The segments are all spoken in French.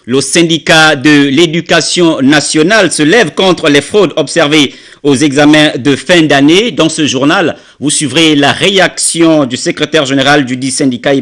Le syndicat de l'éducation nationale se lève contre les fraudes observées aux examens de fin d'année. Dans ce journal, vous suivrez la réaction du secrétaire général du dit syndicat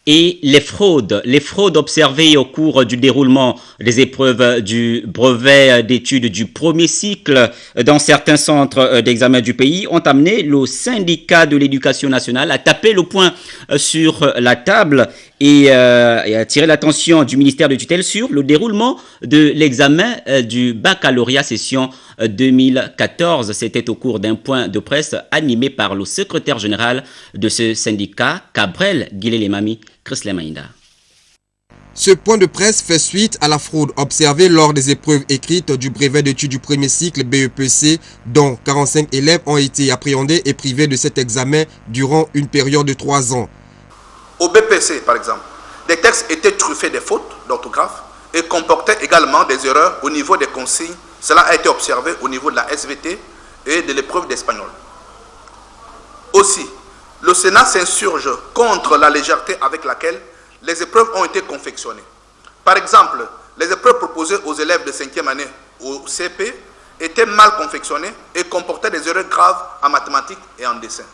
et les fraudes observées au cours du déroulement des épreuves du brevet d'études du premier cycle dans certains centres d'examen du pays ont amené le syndicat de l'éducation nationale à taper le poing sur la table et à attirer l'attention du ministère de tutelle sur le déroulement de l'examen du baccalauréat session 2014. C'était au cours d'un point de presse animé par le secrétaire général de ce syndicat, Cabrel Guilé-Lemami. Ce point de presse fait suite à la fraude observée lors des épreuves écrites du brevet d'études du premier cycle BEPC, dont 45 élèves ont été appréhendés et privés de cet examen durant une période de 3 ans. Au BPC, par exemple, des textes étaient truffés des fautes d'orthographe et comportaient également des erreurs au niveau des consignes. Cela a été observé au niveau de la SVT et de l'épreuve d'espagnol. Aussi, le Sénat s'insurge contre la légèreté avec laquelle les épreuves ont été confectionnées. Par exemple, les épreuves proposées aux élèves de 5e année au CP étaient mal confectionnées et comportaient des erreurs graves en mathématiques et en dessin.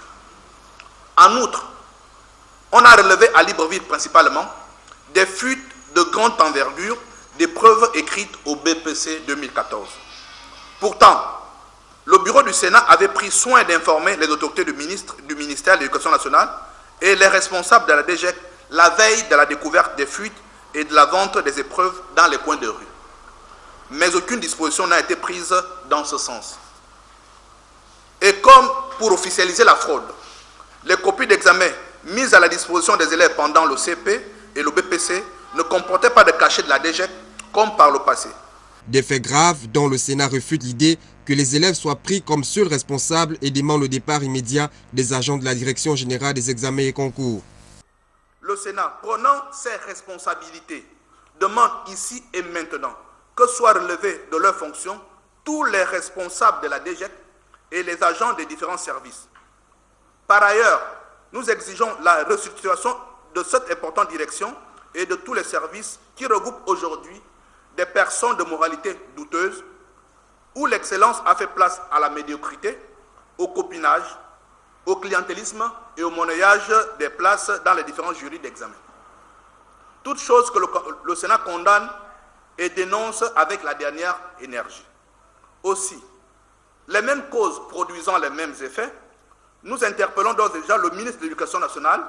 En outre, on a relevé à Libreville principalement des fuites de grande envergure d'épreuves écrites au BPC 2014. Pourtant, le bureau du Sénat avait pris soin d'informer les autorités du ministère de l'Éducation nationale et les responsables de la DGEC la veille de la découverte des fuites et de la vente des épreuves dans les coins de rue. Mais aucune disposition n'a été prise dans ce sens. Et comme pour officialiser la fraude, les copies d'examen mises à la disposition des élèves pendant le CP et le BPC ne comportaient pas de cachet de la DGEC comme par le passé. Des faits graves dont le Sénat refute l'idée que les élèves soient pris comme seuls responsables et demande le départ immédiat des agents de la Direction générale des examens et concours. Le Sénat, prenant ses responsabilités, demande ici et maintenant que soient relevés de leurs fonctions tous les responsables de la DGEC et les agents des différents services. Par ailleurs, nous exigeons la restructuration de cette importante direction et de tous les services qui regroupent aujourd'hui des personnes de moralité douteuse, où l'excellence a fait place à la médiocrité, au copinage, au clientélisme et au monnayage des places dans les différents jurys d'examen. Toutes choses que le Sénat condamne et dénonce avec la dernière énergie. Aussi, les mêmes causes produisant les mêmes effets, nous interpellons d'ores et déjà le ministre de l'Éducation nationale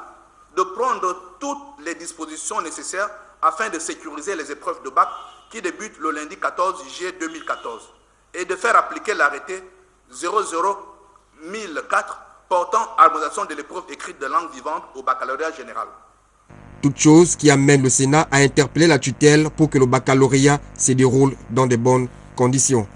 de prendre toutes les dispositions nécessaires afin de sécuriser les épreuves de bac qui débutent le lundi 14 juillet 2014 et de faire appliquer l'arrêté 00-1004 portant harmonisation de l'épreuve écrite de langue vivante au baccalauréat général. Toute chose qui amène le Sénat à interpeller la tutelle pour que le baccalauréat se déroule dans de bonnes conditions.